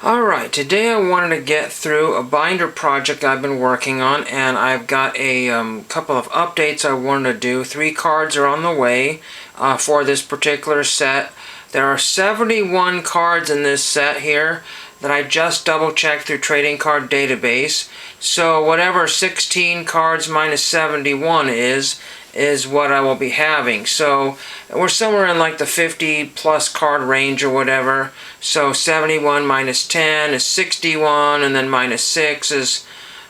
Alright, today I wanted to get through a binder project I've been working on, and I've got a couple of updates I wanted to do. 3 cards are on the way for this particular set. There are 71 cards in this set here that I just double checked through Trading Card Database. So whatever 16 cards minus 71 is what I will be having. So we're somewhere in like the 50 plus card range or whatever. So 71 minus 10 is 61, and then minus 6 is,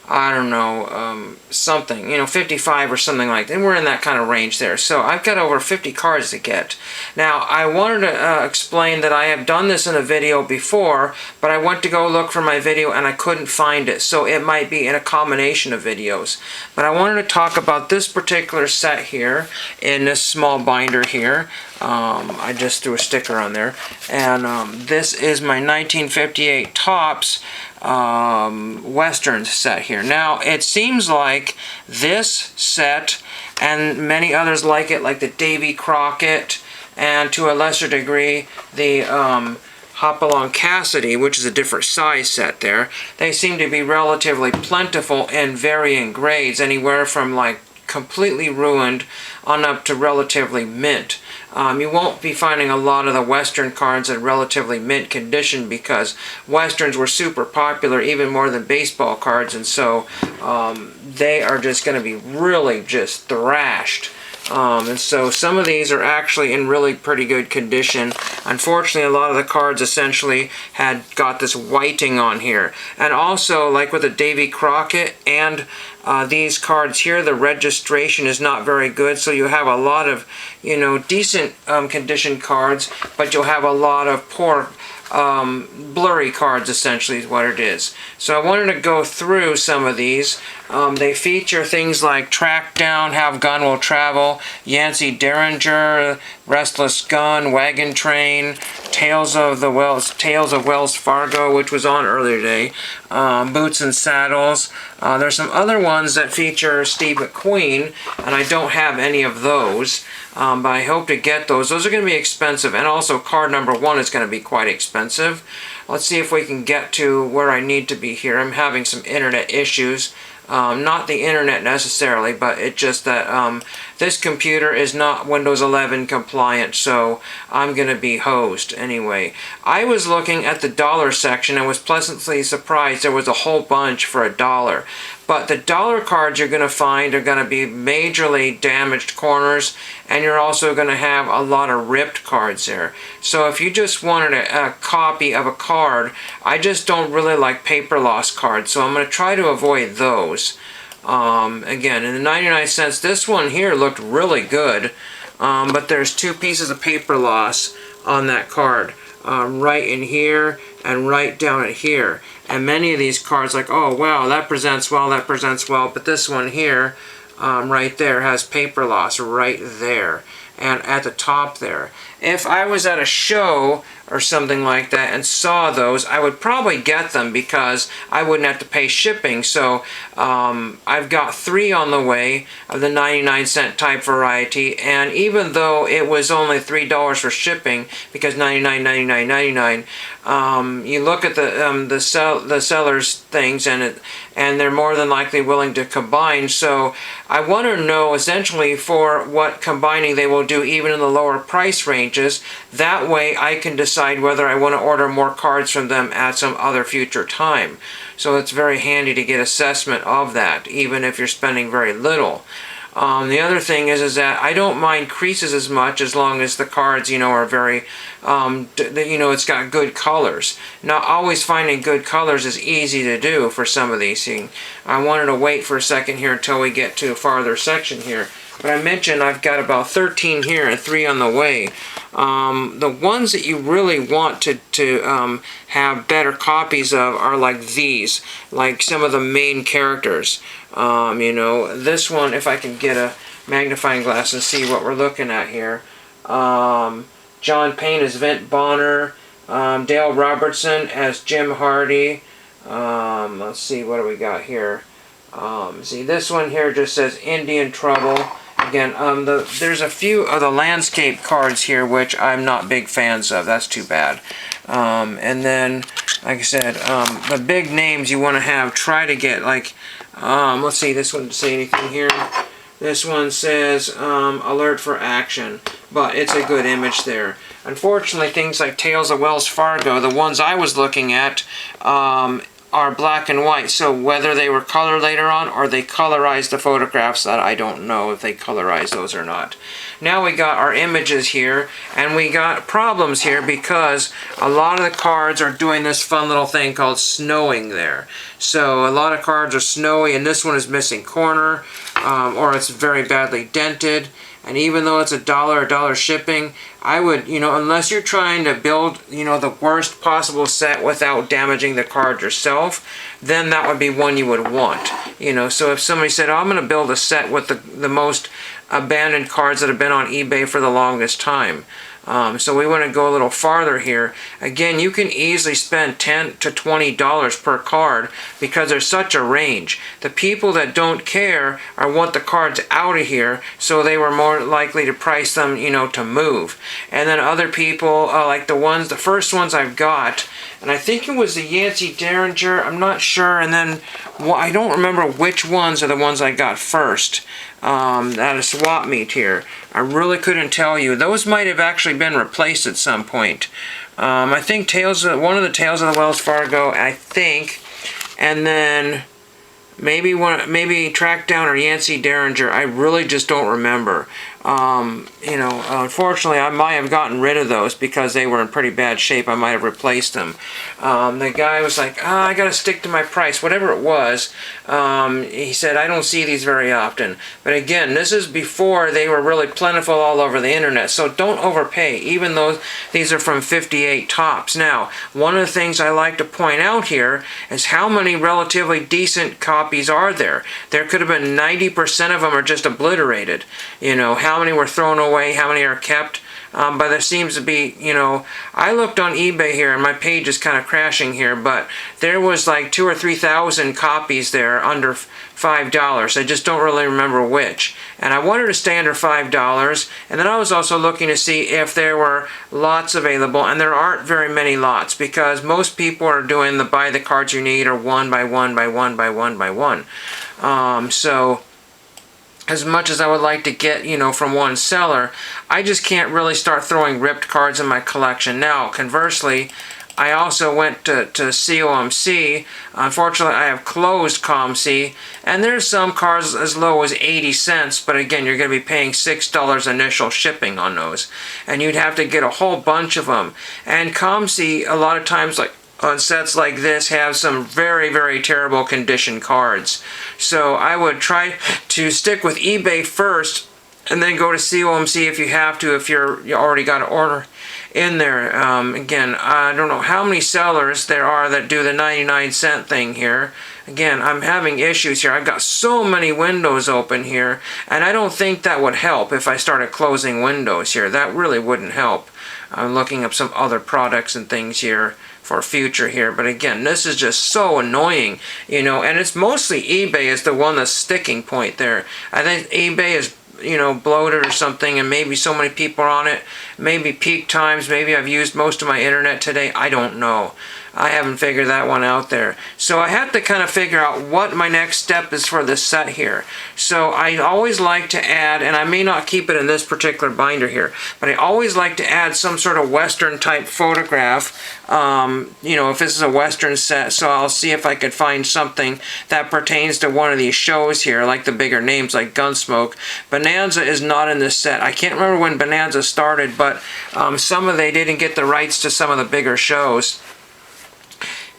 I don't know, something, 55 or something like that. And we're in that kind of range there. So I've got over 50 cards to get. Now, I wanted to explain that I have done this in a video before, but I went to go look for my video and I couldn't find it. So it might be in a combination of videos. But I wanted to talk about this particular set here in this small binder here. I just threw a sticker on there. And this is my 1958 Topps Westerns set here. Now, it seems like this set and many others like it, like the Davy Crockett, and to a lesser degree the Hopalong Cassidy, which is a different size set there, they seem to be relatively plentiful in varying grades, anywhere from like completely ruined on up to relatively mint. You won't be finding a lot of the Western cards in relatively mint condition because Westerns were super popular, even more than baseball cards, and so they are just going to be really just thrashed. And so some of these are actually in really pretty good condition. Unfortunately, a lot of the cards essentially had got this whiting on here. And also, like with the Davy Crockett and these cards here, the registration is not very good, so you have a lot of, decent condition cards, but you'll have a lot of poor blurry cards, essentially, is what it is. So I wanted to go through some of these. They feature things like Track Down, Have Gun Will Travel, Yancey Derringer, Restless Gun, Wagon Train, Tales of Wells Fargo, which was on earlier today, Boots and Saddles. There's some other ones that feature Steve McQueen, and I don't have any of those, but I hope to get those. Those are going to be expensive, and also card number 1 is going to be quite expensive. Let's see if we can get to where I need to be here. I'm having some internet issues. Not the internet necessarily, but it's just that this computer is not Windows 11 compliant, so I'm going to be hosed anyway. I was looking at the dollar section and was pleasantly surprised there was a whole bunch for $1. But the dollar cards you're going to find are going to be majorly damaged corners, and you're also going to have a lot of ripped cards there. So if you just wanted a copy of a card, I just don't really like paper loss cards, so I'm going to try to avoid those. Again, in the 99 cents, this one here looked really good, but there's 2 pieces of paper loss on that card, right in here and right down at here. And many of these cards, like, oh wow, that presents well, but this one here, right there, has paper loss right there and at the top there. If I was at a show or something like that and saw those, I would probably get them because I wouldn't have to pay shipping. So I've got 3 on the way of the 99 cent type variety, and even though it was only $3 for shipping because $99.99, you look at the seller's things, and they're more than likely willing to combine. So I want to know essentially for what combining they will do even in the lower price ranges. That way I can decide whether I want to order more cards from them at some other future time. So it's very handy to get assessment of that, even if you're spending very little. The other thing is that I don't mind creases as much as long as the cards, are very, it's got good colors. Not always finding good colors is easy to do for some of these things. I wanted to wait for a second here until we get to a farther section here. But I mentioned I've got about 13 here and 3 on the way. The ones that you really want to have better copies of are like these, like some of the main characters. This one, if I can get a magnifying glass and see what we're looking at here. John Payne as Vint Bonner, Dale Robertson as Jim Hardy. Let's see, what do we got here? See, this one here just says Indian Trouble. Again, there's a few of the landscape cards here which I'm not big fans of. That's too bad. And then like I said, the big names you want to have, try to get, like, let's see, this one doesn't say anything here. This one says alert for action, but it's a good image there. Unfortunately, things like Tales of Wells Fargo, the ones I was looking at, are black and white, so whether they were colored later on or they colorized the photographs, that I don't know if they colorized those or not. Now we got our images here, and we got problems here because a lot of the cards are doing this fun little thing called snowing there. So a lot of cards are snowy, and this one is missing corner, or it's very badly dented. And even though it's $1 shipping, I would, unless you're trying to build, the worst possible set without damaging the card yourself, then that would be one you would want. So if somebody said, oh, I'm going to build a set with the most abandoned cards that have been on eBay for the longest time. So we want to go a little farther here. Again, you can easily spend $10 to $20 per card because there's such a range. The people that don't care or want the cards out of here, so they were more likely to price them, to move. And then other people, like the first ones I've got, and I think it was the Yancey Derringer, I'm not sure, and then I don't remember which ones are the ones I got first. At a swap meet here. I really couldn't tell you. Those might have actually been replaced at some point. I think one of the Tales of the Wells Fargo, I think, and then maybe Track Down or Yancey Derringer. I really just don't remember. Unfortunately, I might have gotten rid of those because they were in pretty bad shape. I might have replaced them. The guy was like, I gotta stick to my price, whatever it was. He said, I don't see these very often. But again, this is before they were really plentiful all over the internet, so don't overpay, even though these are from 58 Topps. Now, one of the things I like to point out here is how many relatively decent copies are there. There could have been 90% of them are just obliterated. How many were thrown away, how many are kept. But there seems to be, I looked on eBay here, and my page is kind of crashing here, but there was like 2,000 or 3,000 copies there under $5. I just don't really remember which. And I wanted to stay under $5, and then I was also looking to see if there were lots available, and there aren't very many lots, because most people are doing the buy the cards you need, or one by one by one by one by one. So as much as I would like to get, from one seller, I just can't really start throwing ripped cards in my collection. Now, conversely, I also went to COMC. Unfortunately, I have closed COMC, and there's some cards as low as 80 cents, but again, you're going to be paying $6 initial shipping on those, and you'd have to get a whole bunch of them. And COMC, a lot of times, like on sets like this, have some very, very terrible condition cards. So I would try to stick with eBay first, and then go to COMC if you have to, if you already got an order in there. Again, I don't know how many sellers there are that do the 99-cent thing here. Again, I'm having issues here. I've got so many windows open here, and I don't think that would help if I started closing windows here. That really wouldn't help. I'm looking up some other products and things here for future here, but again, this is just so annoying, and it's mostly eBay is the one that's sticking point there. I think eBay is bloated or something, and maybe so many people are on it, maybe peak times, maybe I've used most of my internet today, I don't know. I haven't figured that one out there. So I have to kind of figure out what my next step is for this set here. So I always like to add, and I may not keep it in this particular binder here, but I always like to add some sort of Western type photograph, if this is a Western set, so I'll see if I could find something that pertains to one of these shows here, like the bigger names like Gunsmoke. Bonanza is not in this set. I can't remember when Bonanza started, but they didn't get the rights to some of the bigger shows.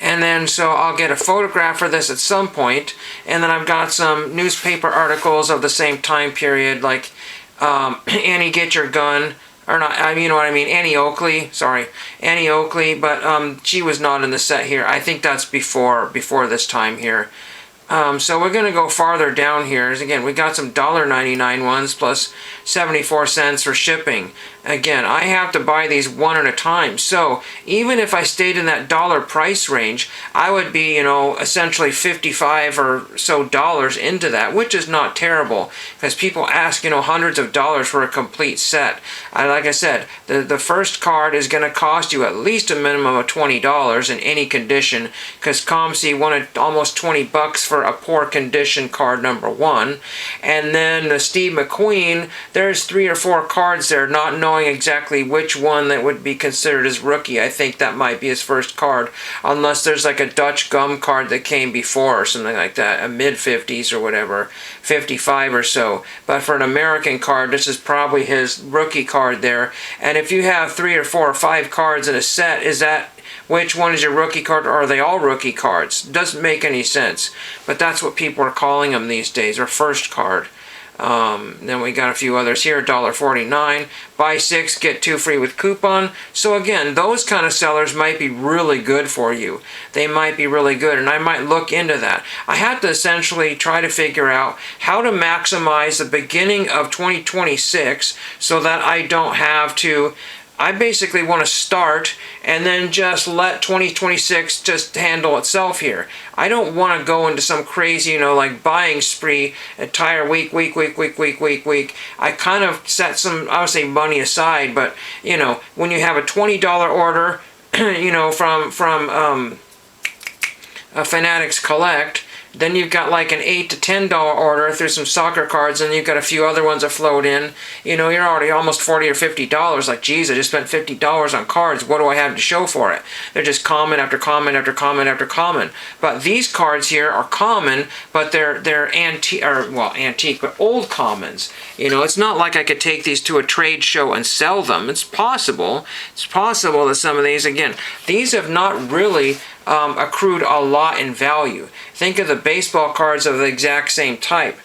And then, so I'll get a photograph for this at some point, and then I've got some newspaper articles of the same time period, like Annie Get Your Gun, or not, you know what I mean, Annie Oakley, but she was not in the set here. I think that's before this time here. So we're going to go farther down here. Again, we got some $1.99 ones plus 74 cents for shipping. Again, I have to buy these one at a time. So even if I stayed in that dollar price range, I would be, essentially 55 or so dollars into that, which is not terrible because people ask, hundreds of dollars for a complete set. Like I said, the first card is going to cost you at least a minimum of $20 in any condition because COMC wanted almost 20 bucks for a poor condition card number one. And then the Steve McQueen, there's 3 or 4 cards there, not knowing exactly which one that would be considered as rookie. I think that might be his first card, unless there's like a Dutch gum card that came before or something like that, a mid-50s or whatever, 55 or so. But for an American card, this is probably his rookie card there. And if you have 3 or 4 or 5 cards in a set, is that which one is your rookie card, or are they all rookie cards? Doesn't make any sense. But that's what people are calling them these days, or first card. Then we got a few others here, $1.49. Buy 6, get 2 free with coupon. So again, those kind of sellers might be really good for you. They might be really good, and I might look into that. I have to essentially try to figure out how to maximize the beginning of 2026 so that I don't have to. I basically want to start and then just let 2026 just handle itself here. I don't want to go into some crazy, like buying spree entire week. I kind of set some, I would say, money aside, but when you have a $20 order, from Fanatics Collect, then you've got like an $8 to $10 order if there's some soccer cards, and you've got a few other ones that float in. You're already almost $40 or $50. Like, geez, I just spent $50 on cards. What do I have to show for it? They're just common after common after common after common. But these cards here are common, but they're antique, but old commons. It's not like I could take these to a trade show and sell them. It's possible. It's possible that some of these, again, these have not really accrued a lot in value. Think of the baseball cards of the exact same type.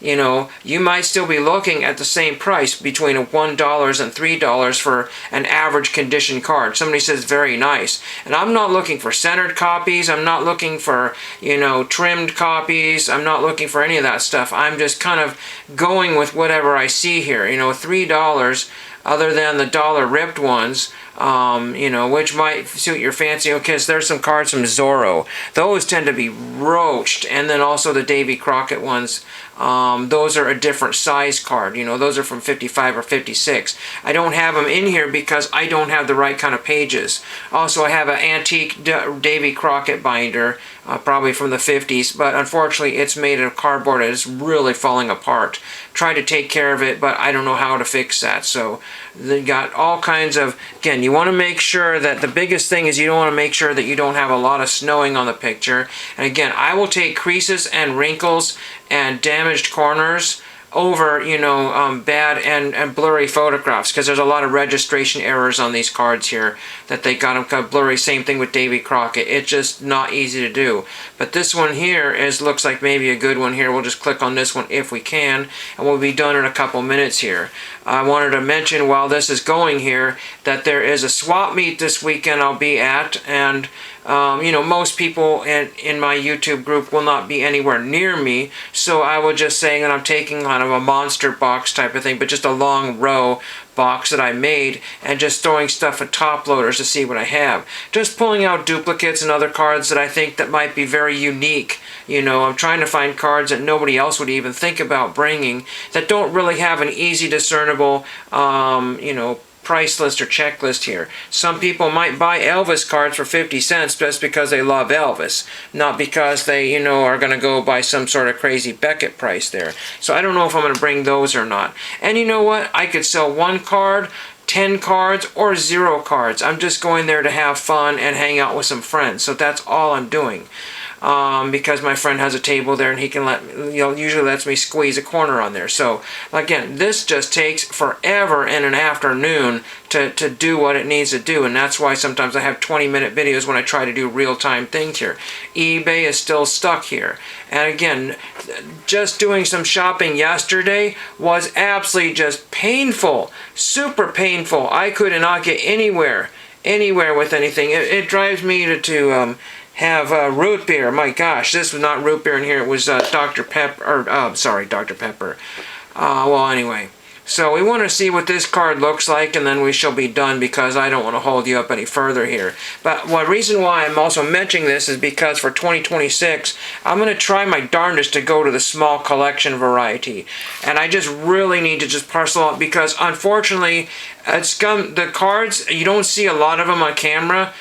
You might still be looking at the same price between $1 and $3 for an average condition card. Somebody says very nice. And I'm not looking for centered copies. I'm not looking for, trimmed copies. I'm not looking for any of that stuff. I'm just kind of going with whatever I see here. $3 other than the dollar ripped ones, which might suit your fancy. Okay, so there's some cards from Zorro. Those tend to be roached. And then also the Davy Crockett ones. Those are a different size card. Those are from 55 or 56. I don't have them in here because I don't have the right kind of pages. Also, I have an antique Davy Crockett binder, probably from the 50s, but unfortunately it's made of cardboard and it's really falling apart. Tried to take care of it, but I don't know how to fix that. So they got all kinds of, again, you want to make sure that the biggest thing is you don't want to make sure that you don't have a lot of snowing on the picture. And again, I will take creases and wrinkles and damaged corners over, bad and blurry photographs, because there's a lot of registration errors on these cards here that they got them kind of blurry. Same thing with Davy Crockett. It's just not easy to do. But this one here looks like maybe a good one here. We'll just click on this one if we can, and we'll be done in a couple minutes here. I wanted to mention while this is going here that there is a swap meet this weekend I'll be at, and most people in my YouTube group will not be anywhere near me, so I was just saying that I'm taking kind of a monster box type of thing, but just a long row box that I made, and just throwing stuff at top loaders to see what I have. Just pulling out duplicates and other cards that I think that might be very unique. I'm trying to find cards that nobody else would even think about bringing, that don't really have an easy discernible, price list or checklist here. Some people might buy Elvis cards for 50 cents just because they love Elvis, not because they, are going to go buy some sort of crazy Beckett price there. So I don't know if I'm going to bring those or not. And you know what? I could sell 1 card, 10 cards, or 0 cards. I'm just going there to have fun and hang out with some friends. So that's all I'm doing. Because my friend has a table there and he can usually lets me squeeze a corner on there. So again, this just takes forever in an afternoon to do what it needs to do, and that's why sometimes I have 20-minute videos when I try to do real-time things here. eBay is still stuck here. And again, just doing some shopping yesterday was absolutely just painful, super painful. I could not get anywhere with anything. It drives me to have root beer. My gosh, this was not root beer in here. It was Dr. Pepper, or sorry, Dr. Pepper. Well, anyway. So we want to see what this card looks like, and then we shall be done, because I don't want to hold you up any further here. But one reason why I'm also mentioning this is because for 2026, I'm going to try my darndest to go to the small collection variety. And I just really need to just parcel out, because unfortunately, the cards, you don't see a lot of them on camera.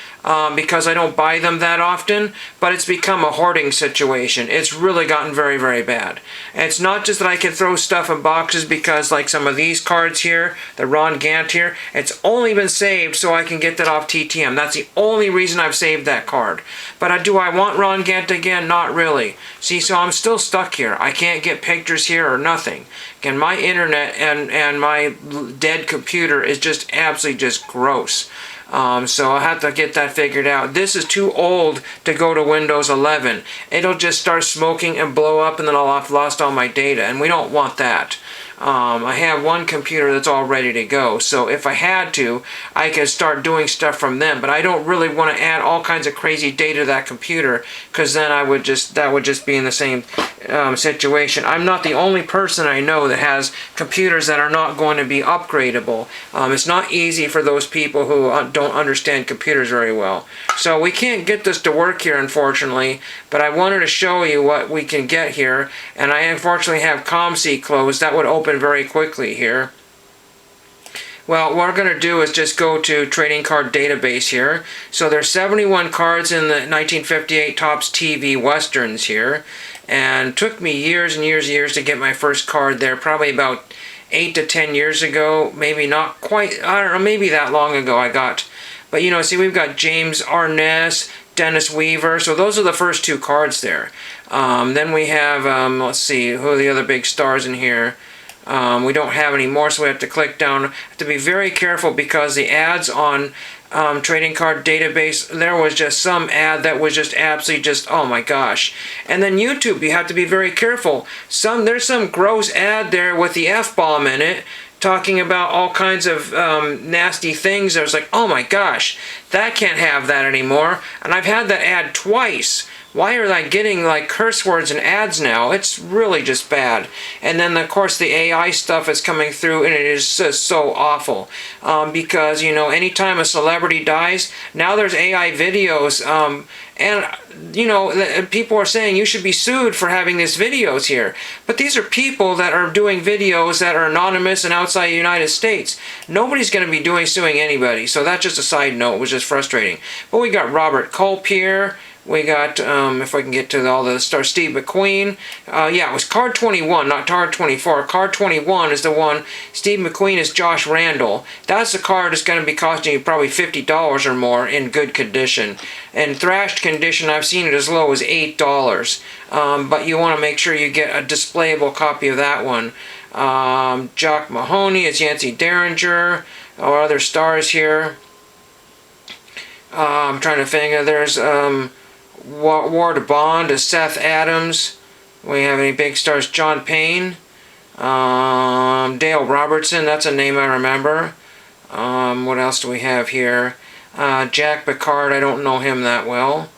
Because I don't buy them that often, but it's become a hoarding situation. It's really gotten very, very bad. And it's not just that I can throw stuff in boxes, because like some of these cards here, the Ron Gant here, it's only been saved so I can get that off TTM. That's the only reason I've saved that card. But do I want Ron Gant again? Not really. See, so I'm still stuck here. I can't get pictures here or nothing. Again, my internet and my dead computer is just absolutely just gross. So I'll have to get that figured out. This is too old to go to Windows 11. It'll just start smoking and blow up, and then I'll have lost all my data, and we don't want that. I have one computer that's all ready to go, so if I had to, I could start doing stuff from them, but I don't really want to add all kinds of crazy data to that computer, because then that would just be in the same situation. I'm not the only person I know that has computers that are not going to be upgradable. It's not easy for those people who don't understand computers very well. So we can't get this to work here, unfortunately, but I wanted to show you what we can get here, and I unfortunately have ComC closed. That would open very quickly here. Well, what we're going to do is just go to trading card database here. So there's 71 cards in the 1958 Topps TV Westerns here. And it took me years and years and years to get my first card there, probably about 8 to 10 years ago. Maybe not quite, I don't know, maybe that long ago I got. But you know, see, we've got James Arness, Dennis Weaver. So those are the first two cards there. Then we have, let's see, who are the other big stars in here? We don't have any more, so we have to click down. Have to be very careful, because the ads on trading card database, there was just some ad that was just absolutely just, oh my gosh. And then YouTube, you have to be very careful. There's some gross ad there with the F-bomb in it, talking about all kinds of nasty things. I was like, oh my gosh, that can't have that anymore. And I've had that ad twice. Why are I getting like curse words and ads now? It's really just bad. And then of course the AI stuff is coming through, and it is just so awful. Because, you know, anytime a celebrity dies, now there's AI videos, and, you know, people are saying you should be sued for having these videos here. But these are people that are doing videos that are anonymous and outside the United States. Nobody's going to be suing anybody. So that's just a side note, which is frustrating. But we got Robert Culp here. We got, if I can get to all the stars, Steve McQueen. Yeah, it was card 21, not card 24. Card 21 is the one. Steve McQueen is Josh Randall. That's the card that's going to be costing you probably $50 or more in good condition. In thrashed condition, I've seen it as low as $8. But you want to make sure you get a displayable copy of that one. Jock Mahoney is Yancey Derringer. Or other stars here. I'm trying to think. There's Ward Bond is Seth Adams. We have any big stars? John Payne. Dale Robertson, that's a name I remember. What else do we have here? Jack Picard, I don't know him that well.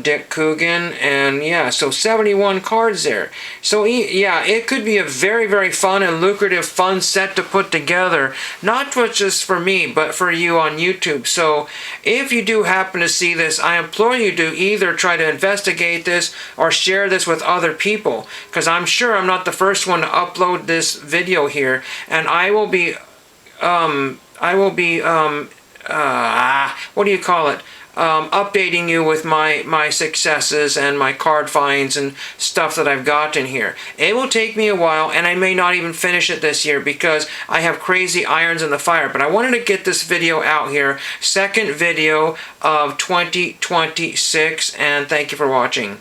Dick Coogan, and yeah, so 71 cards there. So yeah, it could be a very, very fun and lucrative fun set to put together, not just for me, but for you on YouTube. So if you do happen to see this, I implore you to either try to investigate this or share this with other people, because I'm sure I'm not the first one to upload this video here, and I will be what do you call it? Updating you with my successes and my card finds and stuff that I've gotten here. It will take me a while, and I may not even finish it this year because I have crazy irons in the fire, but I wanted to get this video out here, second video of 2026, and thank you for watching.